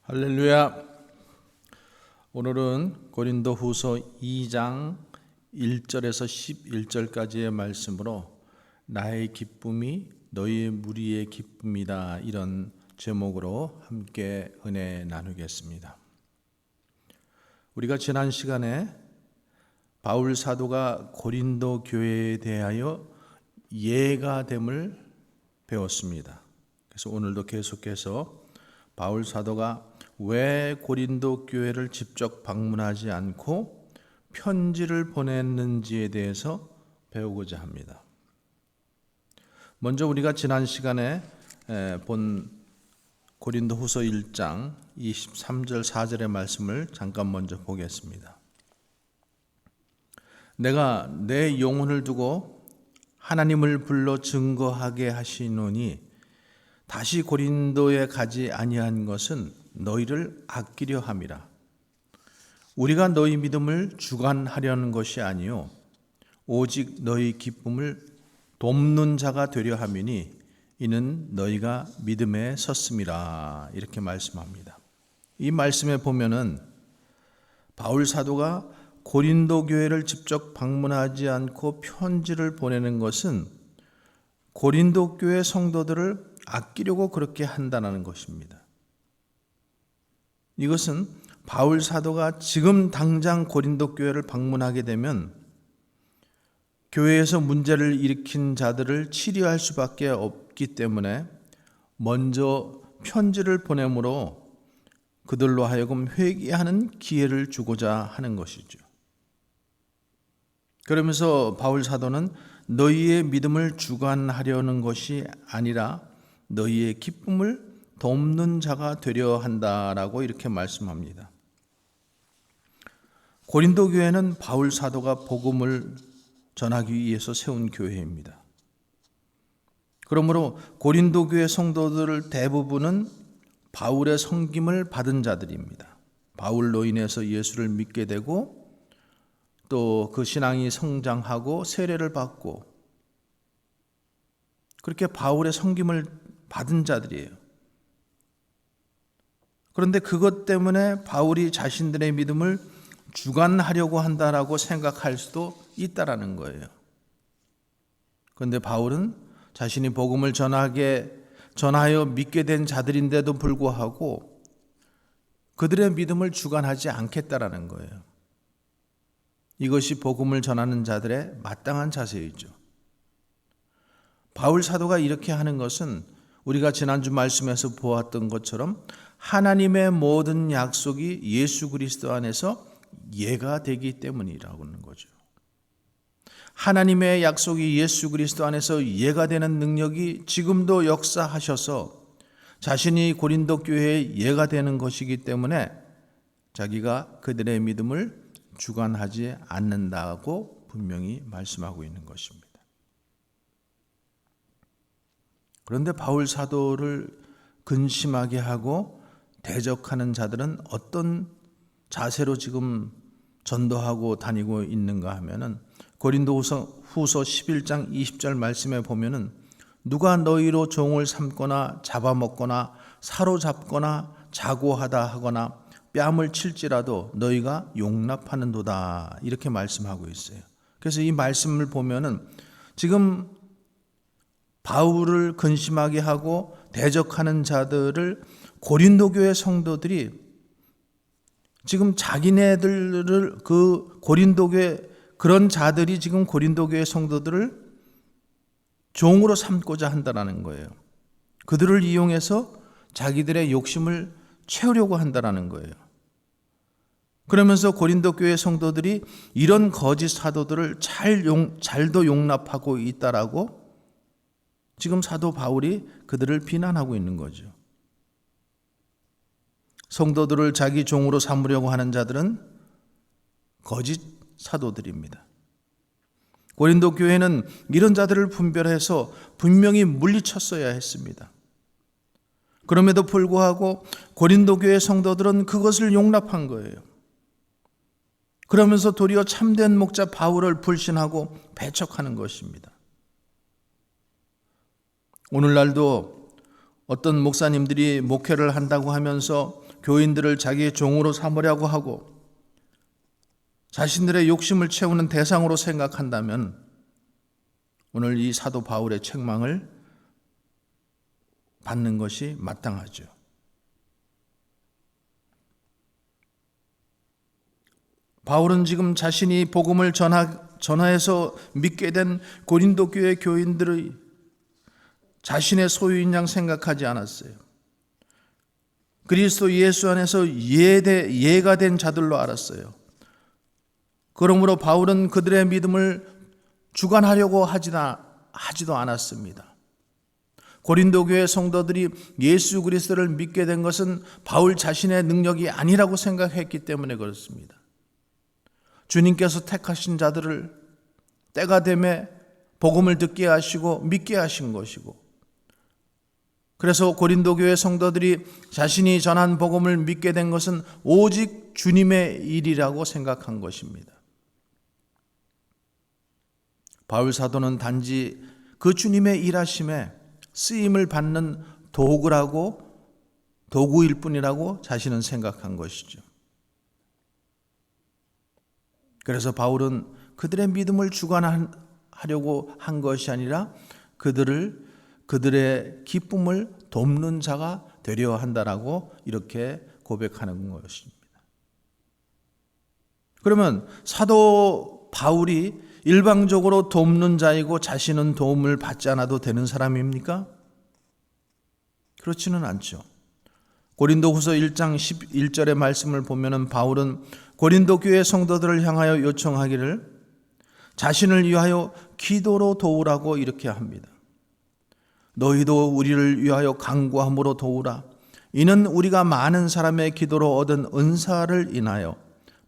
할렐루야. 오늘은 고린도후서 2장 1절에서 11절까지의 말씀으로 나의 기쁨이 너희의 무리의 기쁨이다, 이런 제목으로 함께 은혜 나누겠습니다. 우리가 지난 시간에 바울 사도가 고린도 교회에 대하여 예가됨을 배웠습니다. 그래서 오늘도 계속해서 바울 사도가 왜 고린도 교회를 직접 방문하지 않고 편지를 보냈는지에 대해서 배우고자 합니다. 먼저 우리가 지난 시간에 본 고린도후서 1장 23절 4절의 말씀을 잠깐 먼저 보겠습니다. 내가 내 영혼을 두고 하나님을 불러 증거하게 하시노니 다시 고린도에 가지 아니한 것은 너희를 아끼려 함이라. 우리가 너희 믿음을 주관하려는 것이 아니요 오직 너희 기쁨을 돕는 자가 되려 함이니 이는 너희가 믿음에 섰음이라. 이렇게 말씀합니다. 이 말씀에 보면은 바울 사도가 고린도 교회를 직접 방문하지 않고 편지를 보내는 것은 고린도 교회 성도들을 아끼려고 그렇게 한다는 것입니다. 이것은 바울 사도가 지금 당장 고린도 교회를 방문하게 되면 교회에서 문제를 일으킨 자들을 치료할 수밖에 없기 때문에 먼저 편지를 보내므로 그들로 하여금 회개하는 기회를 주고자 하는 것이죠. 그러면서 바울 사도는 너희의 믿음을 주관하려는 것이 아니라 너희의 기쁨을 돕는 자가 되려 한다라고 이렇게 말씀합니다. 고린도 교회는 바울 사도가 복음을 전하기 위해서 세운 교회입니다. 그러므로 고린도 교회 성도들 대부분은 바울의 섬김을 받은 자들입니다. 바울로 인해서 예수를 믿게 되고 또 그 신앙이 성장하고 세례를 받고 그렇게 바울의 섬김을 받은 자들이에요. 그런데 그것 때문에 바울이 자신들의 믿음을 주관하려고 한다라고 생각할 수도 있다라는 거예요. 그런데 바울은 자신이 복음을 전하여 믿게 된 자들인데도 불구하고 그들의 믿음을 주관하지 않겠다라는 거예요. 이것이 복음을 전하는 자들의 마땅한 자세이죠. 바울 사도가 이렇게 하는 것은 우리가 지난주 말씀에서 보았던 것처럼 하나님의 모든 약속이 예수 그리스도 안에서 예가 되기 때문이라고 하는 거죠. 하나님의 약속이 예수 그리스도 안에서 예가 되는 능력이 지금도 역사하셔서 자신이 고린도 교회에 예가 되는 것이기 때문에 자기가 그들의 믿음을 주관하지 않는다고 분명히 말씀하고 있는 것입니다. 그런데 바울 사도를 근심하게 하고 대적하는 자들은 어떤 자세로 지금 전도하고 다니고 있는가 하면은 고린도후서 11장 20절 말씀에 보면은 누가 너희로 종을 삼거나 잡아먹거나 사로잡거나 자고하다 하거나 뺨을 칠지라도 너희가 용납하는도다, 이렇게 말씀하고 있어요. 그래서 이 말씀을 보면은 지금 바울을 근심하게 하고 대적하는 자들을 고린도 교회 성도들이 지금 자기네들을 그 고린도 교회 그런 자들이 지금 고린도 교회 성도들을 종으로 삼고자 한다라는 거예요. 그들을 이용해서 자기들의 욕심을 채우려고 한다라는 거예요. 그러면서 고린도 교회 성도들이 이런 거짓 사도들을 잘도 용납하고 있다라고 지금 사도 바울이 그들을 비난하고 있는 거죠. 성도들을 자기 종으로 삼으려고 하는 자들은 거짓 사도들입니다. 고린도 교회는 이런 자들을 분별해서 분명히 물리쳤어야 했습니다. 그럼에도 불구하고 고린도 교회 성도들은 그것을 용납한 거예요. 그러면서 도리어 참된 목자 바울을 불신하고 배척하는 것입니다. 오늘날도 어떤 목사님들이 목회를 한다고 하면서 교인들을 자기의 종으로 삼으려고 하고 자신들의 욕심을 채우는 대상으로 생각한다면 오늘 이 사도 바울의 책망을 받는 것이 마땅하죠. 바울은 지금 자신이 복음을 전하여서 믿게 된 고린도 교회 교인들의 자신의 소유인 양 생각하지 않았어요. 그리스도 예수 안에서 예가 된 자들로 알았어요. 그러므로 바울은 그들의 믿음을 주관하려고 하지도 않았습니다. 고린도 교회 성도들이 예수 그리스도를 믿게 된 것은 바울 자신의 능력이 아니라고 생각했기 때문에 그렇습니다. 주님께서 택하신 자들을 때가 되매 복음을 듣게 하시고 믿게 하신 것이고, 그래서 고린도 교회 성도들이 자신이 전한 복음을 믿게 된 것은 오직 주님의 일이라고 생각한 것입니다. 바울 사도는 단지 그 주님의 일하심에 쓰임을 받는 도구일 뿐이라고 자신은 생각한 것이죠. 그래서 바울은 그들의 믿음을 주관하려고 한 것이 아니라 그들의 기쁨을 돕는 자가 되려 한다라고 이렇게 고백하는 것입니다. 그러면 사도 바울이 일방적으로 돕는 자이고 자신은 도움을 받지 않아도 되는 사람입니까? 그렇지는 않죠. 고린도후서 1장 11절의 말씀을 보면은 바울은 고린도 교회 성도들을 향하여 요청하기를 자신을 위하여 기도로 도우라고 이렇게 합니다. 너희도 우리를 위하여 간구함으로 도우라. 이는 우리가 많은 사람의 기도로 얻은 은사를 인하여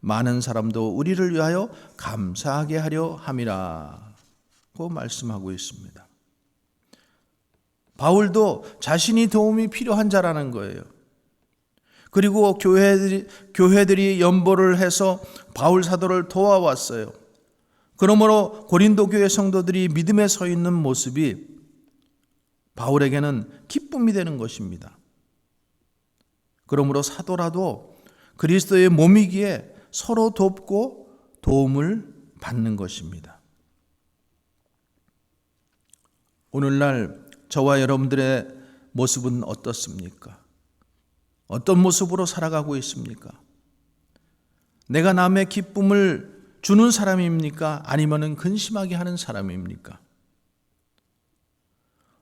많은 사람도 우리를 위하여 감사하게 하려 함이라고 말씀하고 있습니다. 바울도 자신이 도움이 필요한 자라는 거예요. 그리고 교회들이 연보를 해서 바울 사도를 도와왔어요. 그러므로 고린도 교회 성도들이 믿음에 서 있는 모습이 바울에게는 기쁨이 되는 것입니다. 그러므로 사도라도 그리스도의 몸이기에 서로 돕고 도움을 받는 것입니다. 오늘날 저와 여러분들의 모습은 어떻습니까? 어떤 모습으로 살아가고 있습니까? 내가 남의 기쁨을 주는 사람입니까? 아니면 근심하게 하는 사람입니까?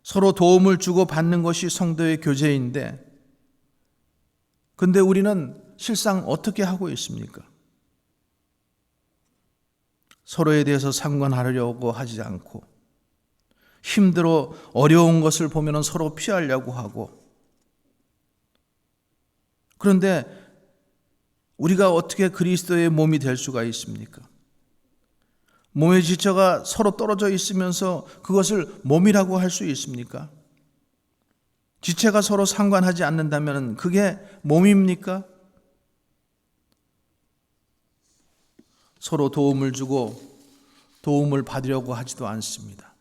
서로 도움을 주고 받는 것이 성도의 교제인데, 근데 우리는 실상 어떻게 하고 있습니까? 서로에 대해서 상관하려고 하지 않고, 힘들어 어려운 것을 보면 서로 피하려고 하고, 그런데 우리가 어떻게 그리스도의 몸이 될 수가 있습니까? 몸의 지체가 서로 떨어져 있으면서 그것을 몸이라고 할 수 있습니까? 지체가 서로 상관하지 않는다면 그게 몸입니까? 서로 도움을 주고 도움을 받으려고 하지도 않습니다.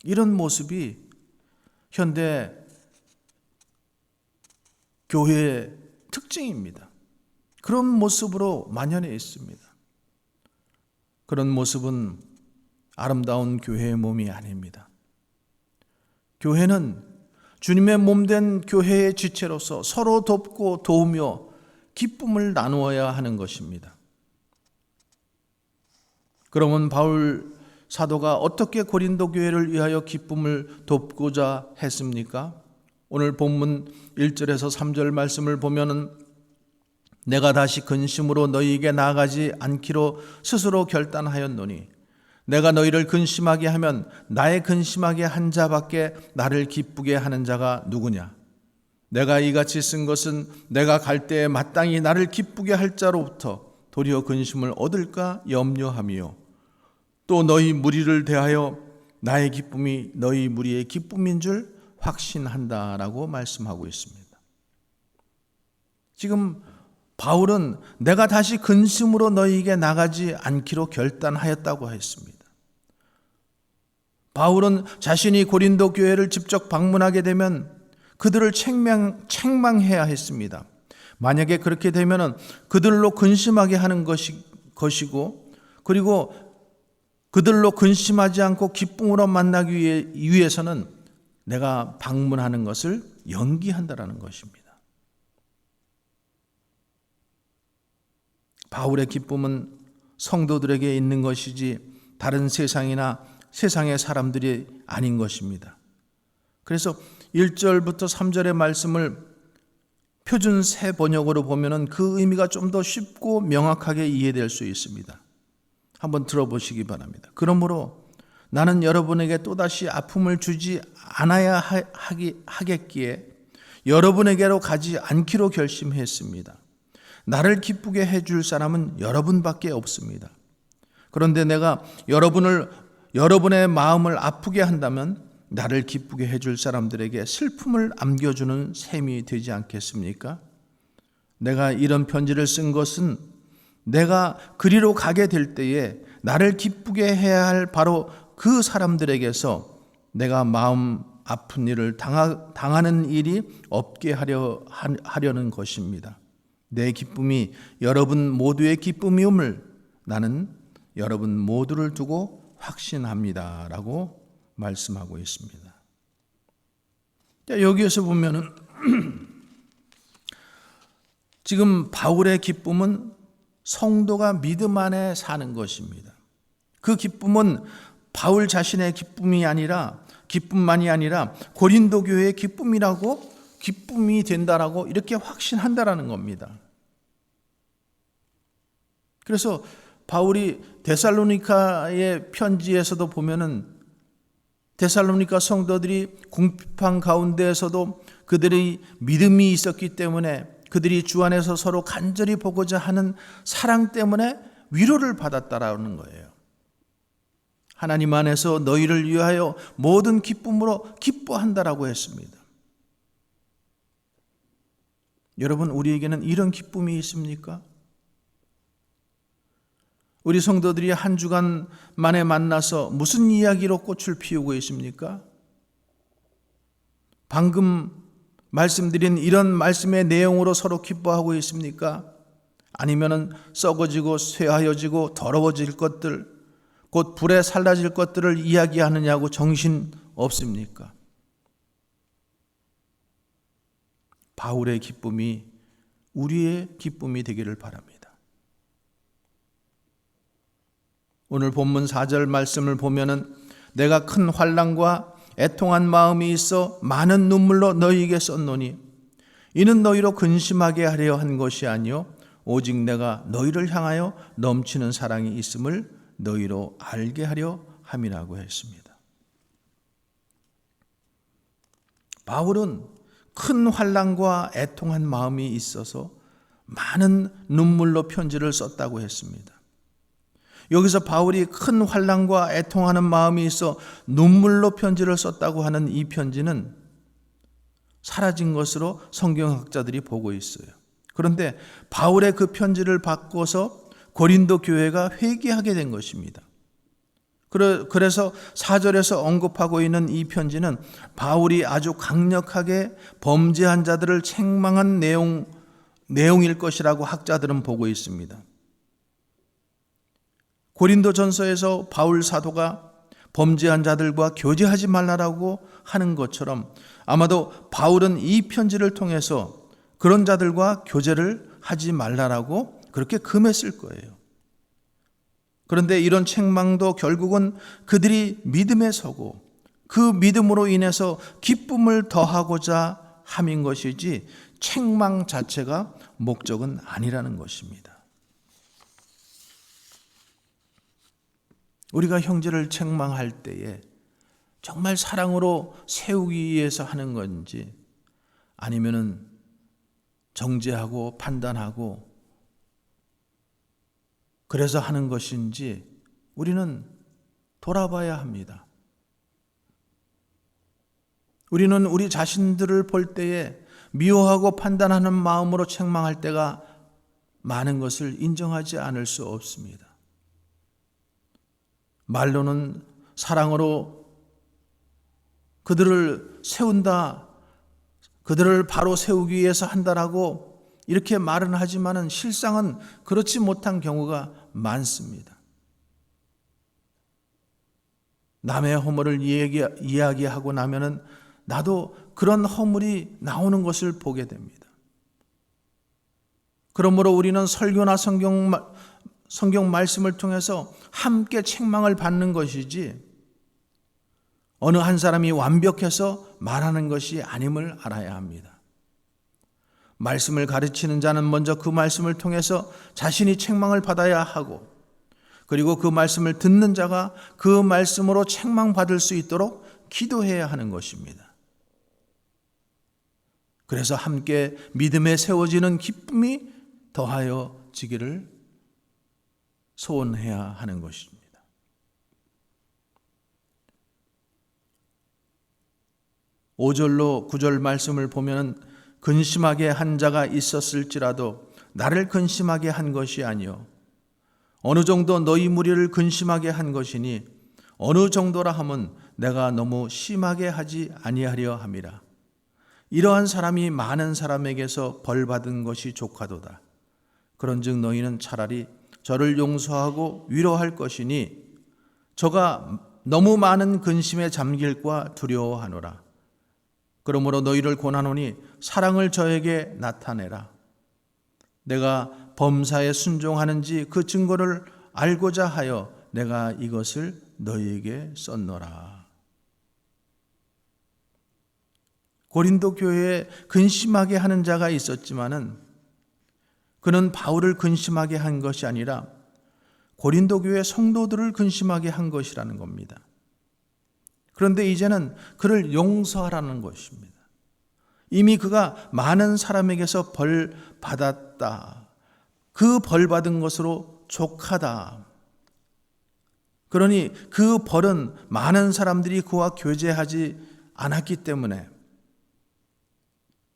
이런 모습이 현대 교회의 특징입니다. 그런 모습으로 만연해 있습니다. 그런 모습은 아름다운 교회의 몸이 아닙니다. 교회는 주님의 몸된 교회의 지체로서 서로 돕고 도우며 기쁨을 나누어야 하는 것입니다. 그러면 바울 사도가 어떻게 고린도 교회를 위하여 기쁨을 돕고자 했습니까? 오늘 본문 1절에서 3절 말씀을 보면은 내가 다시 근심으로 너희에게 나아가지 않기로 스스로 결단하였노니 내가 너희를 근심하게 하면 나의 근심하게 한 자밖에 나를 기쁘게 하는 자가 누구냐? 내가 이같이 쓴 것은 내가 갈 때에 마땅히 나를 기쁘게 할 자로부터 도리어 근심을 얻을까 염려하며 또 너희 무리를 대하여 나의 기쁨이 너희 무리의 기쁨인 줄 확신한다라고 말씀하고 있습니다. 지금 바울은 내가 다시 근심으로 너희에게 나가지 않기로 결단하였다고 했습니다. 바울은 자신이 고린도 교회를 직접 방문하게 되면 그들을 책망해야 했습니다. 만약에 그렇게 되면은 그들로 근심하게 하는 것이고, 그리고 그들로 근심하지 않고 기쁨으로 만나기 위해서는 내가 방문하는 것을 연기한다라는 것입니다. 바울의 기쁨은 성도들에게 있는 것이지 다른 세상이나 세상의 사람들이 아닌 것입니다. 그래서 1절부터 3절의 말씀을 표준 새 번역으로 보면은 그 의미가 좀 더 쉽고 명확하게 이해될 수 있습니다. 한번 들어보시기 바랍니다. 그러므로 나는 여러분에게 또다시 아픔을 주지 않아야 하겠기에 여러분에게로 가지 않기로 결심했습니다. 나를 기쁘게 해줄 사람은 여러분밖에 없습니다. 그런데 내가 여러분의 마음을 아프게 한다면 나를 기쁘게 해줄 사람들에게 슬픔을 안겨주는 셈이 되지 않겠습니까? 내가 이런 편지를 쓴 것은 내가 그리로 가게 될 때에 나를 기쁘게 해야 할 바로 그 사람들에게서 내가 마음 아픈 일을 당하는 일이 없게 하려는 것입니다. 내 기쁨이 여러분 모두의 기쁨임을 나는 여러분 모두를 두고 확신합니다. 라고 말씀하고 있습니다. 여기에서 보면은 지금 바울의 기쁨은 성도가 믿음 안에 사는 것입니다. 그 기쁨은 바울 자신의 기쁨만이 아니라 고린도 교회의 기쁨이 된다라고 이렇게 확신한다라는 겁니다. 그래서 바울이 데살로니가의 편지에서도 보면은 데살로니가 성도들이 궁핍한 가운데에서도 그들의 믿음이 있었기 때문에 그들이 주 안에서 서로 간절히 보고자 하는 사랑 때문에 위로를 받았다라는 거예요. 하나님 안에서 너희를 위하여 모든 기쁨으로 기뻐한다라고 했습니다. 여러분, 우리에게는 이런 기쁨이 있습니까? 우리 성도들이 한 주간 만에 만나서 무슨 이야기로 꽃을 피우고 있습니까? 방금 말씀드린 이런 말씀의 내용으로 서로 기뻐하고 있습니까? 아니면은 썩어지고 쇠하여지고 더러워질 것들, 곧 불에 살라질 것들을 이야기하느냐고 정신 없습니까? 바울의 기쁨이 우리의 기쁨이 되기를 바랍니다. 오늘 본문 4절 말씀을 보면은 내가 큰 환난과 애통한 마음이 있어 많은 눈물로 너희에게 썼노니 이는 너희로 근심하게 하려 한 것이 아니요 오직 내가 너희를 향하여 넘치는 사랑이 있음을 너희로 알게 하려 함이라고 했습니다. 바울은 큰 환난과 애통한 마음이 있어서 많은 눈물로 편지를 썼다고 했습니다. 여기서 바울이 큰 환난과 애통하는 마음이 있어 눈물로 편지를 썼다고 하는 이 편지는 사라진 것으로 성경학자들이 보고 있어요. 그런데 바울의 그 편지를 바꿔서 고린도 교회가 회개하게 된 것입니다. 그래서 4절에서 언급하고 있는 이 편지는 바울이 아주 강력하게 범죄한 자들을 책망한 내용일 것이라고 학자들은 보고 있습니다. 고린도전서에서 바울 사도가 범죄한 자들과 교제하지 말라라고 하는 것처럼 아마도 바울은 이 편지를 통해서 그런 자들과 교제를 하지 말라라고 그렇게 금했을 거예요. 그런데 이런 책망도 결국은 그들이 믿음에 서고 그 믿음으로 인해서 기쁨을 더하고자 함인 것이지 책망 자체가 목적은 아니라는 것입니다. 우리가 형제를 책망할 때에 정말 사랑으로 세우기 위해서 하는 건지 아니면은 정죄하고 판단하고 그래서 하는 것인지 우리는 돌아봐야 합니다. 우리는 우리 자신들을 볼 때에 미워하고 판단하는 마음으로 책망할 때가 많은 것을 인정하지 않을 수 없습니다. 말로는 사랑으로 그들을 세운다, 그들을 바로 세우기 위해서 한다라고 이렇게 말은 하지만은 실상은 그렇지 못한 경우가 많습니다. 남의 허물을 이야기하고 나면은 나도 그런 허물이 나오는 것을 보게 됩니다. 그러므로 우리는 설교나 성경 말씀을 통해서 함께 책망을 받는 것이지 어느 한 사람이 완벽해서 말하는 것이 아님을 알아야 합니다. 말씀을 가르치는 자는 먼저 그 말씀을 통해서 자신이 책망을 받아야 하고, 그리고 그 말씀을 듣는 자가 그 말씀으로 책망받을 수 있도록 기도해야 하는 것입니다. 그래서 함께 믿음에 세워지는 기쁨이 더하여 지기를 소원해야 하는 것입니다. 5절로 9절 말씀을 보면 근심하게 한 자가 있었을지라도 나를 근심하게 한 것이 아니요 어느 정도 너희 무리를 근심하게 한 것이니 어느 정도라 함은 내가 너무 심하게 하지 아니하려 함이라. 이러한 사람이 많은 사람에게서 벌받은 것이 족하도다. 그런즉 너희는 차라리 저를 용서하고 위로할 것이니 저가 너무 많은 근심에 잠길까 두려워하노라. 그러므로 너희를 권하노니 사랑을 저에게 나타내라. 내가 범사에 순종하는지 그 증거를 알고자 하여 내가 이것을 너희에게 썼노라. 고린도 교회에 근심하게 하는 자가 있었지만은 그는 바울을 근심하게 한 것이 아니라 고린도 교회 성도들을 근심하게 한 것이라는 겁니다. 그런데 이제는 그를 용서하라는 것입니다. 이미 그가 많은 사람에게서 벌 받았다. 그 벌 받은 것으로 족하다. 그러니 그 벌은 많은 사람들이 그와 교제하지 않았기 때문에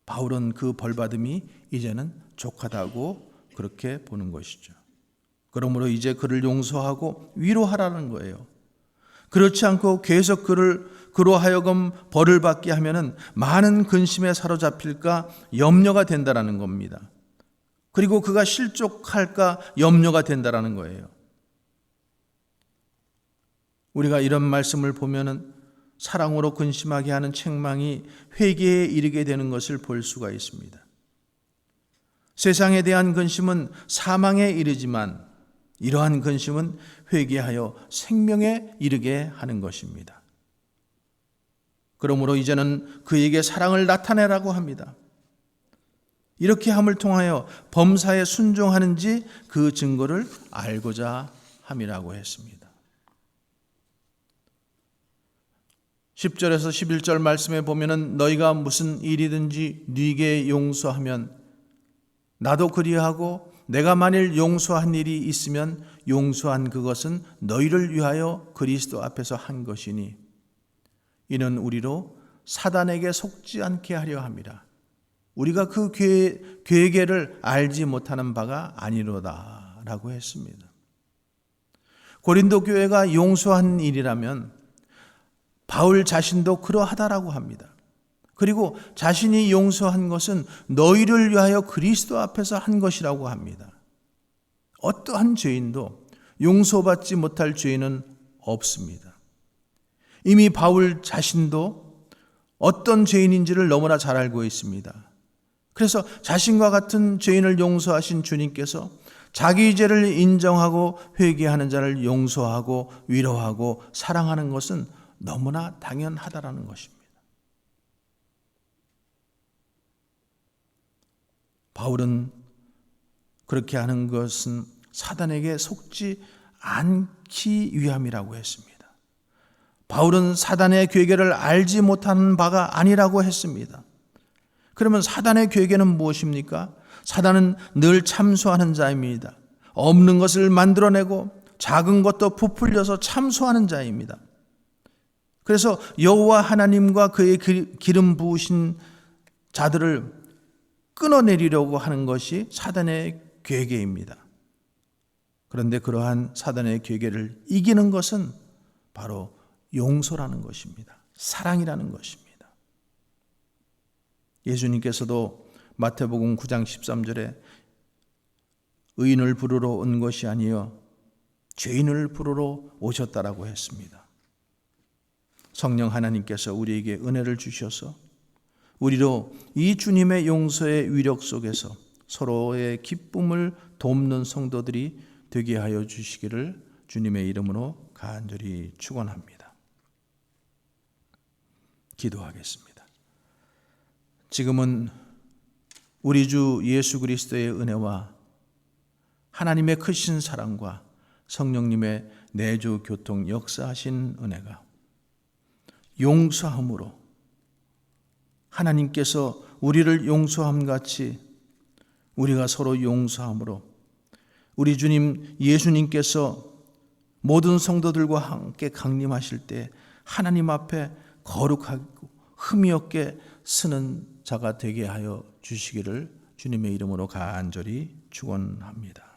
바울은 그 벌 받음이 이제는 족하다고 그렇게 보는 것이죠. 그러므로 이제 그를 용서하고 위로하라는 거예요. 그렇지 않고 계속 그로 하여금 벌을 받게 하면은 많은 근심에 사로잡힐까 염려가 된다라는 겁니다. 그리고 그가 실족할까 염려가 된다라는 거예요. 우리가 이런 말씀을 보면은 사랑으로 근심하게 하는 책망이 회개에 이르게 되는 것을 볼 수가 있습니다. 세상에 대한 근심은 사망에 이르지만 이러한 근심은 회개하여 생명에 이르게 하는 것입니다. 그러므로 이제는 그에게 사랑을 나타내라고 합니다. 이렇게 함을 통하여 범사에 순종하는지 그 증거를 알고자 함이라고 했습니다. 10절에서 11절 말씀에 보면은 너희가 무슨 일이든지 네게 용서하면 나도 그리하고 내가 만일 용서한 일이 있으면 용서한 그것은 너희를 위하여 그리스도 앞에서 한 것이니 이는 우리로 사단에게 속지 않게 하려 함이라. 우리가 그 괴계를 알지 못하는 바가 아니로다 라고 했습니다. 고린도 교회가 용서한 일이라면 바울 자신도 그러하다라고 합니다. 그리고 자신이 용서한 것은 너희를 위하여 그리스도 앞에서 한 것이라고 합니다. 어떠한 죄인도 용서받지 못할 죄인은 없습니다. 이미 바울 자신도 어떤 죄인인지를 너무나 잘 알고 있습니다. 그래서 자신과 같은 죄인을 용서하신 주님께서 자기 죄를 인정하고 회개하는 자를 용서하고 위로하고 사랑하는 것은 너무나 당연하다라는 것입니다. 바울은 그렇게 하는 것은 사단에게 속지 않기 위함이라고 했습니다. 바울은 사단의 괴계를 알지 못하는 바가 아니라고 했습니다. 그러면 사단의 괴계는 무엇입니까? 사단은 늘 참소하는 자입니다. 없는 것을 만들어내고 작은 것도 부풀려서 참소하는 자입니다. 그래서 여호와 하나님과 그의 기름 부으신 자들을 끊어내리려고 하는 것이 사단의 괴계입니다. 그런데 그러한 사단의 괴계를 이기는 것은 바로 용서라는 것입니다. 사랑이라는 것입니다. 예수님께서도 마태복음 9장 13절에 의인을 부르러 온 것이 아니요 죄인을 부르러 오셨다라고 했습니다. 성령 하나님께서 우리에게 은혜를 주셔서 우리로 이 주님의 용서의 위력 속에서 서로의 기쁨을 돕는 성도들이 되게 하여 주시기를 주님의 이름으로 간절히 축원합니다. 기도하겠습니다. 지금은 우리 주 예수 그리스도의 은혜와 하나님의 크신 사랑과 성령님의 내주 교통 역사하신 은혜가 용서함으로 하나님께서 우리를 용서함 같이 우리가 서로 용서함으로 우리 주님 예수님께서 모든 성도들과 함께 강림하실 때 하나님 앞에 거룩하고 흠이 없게 쓰는 자가 되게 하여 주시기를 주님의 이름으로 간절히 축원합니다.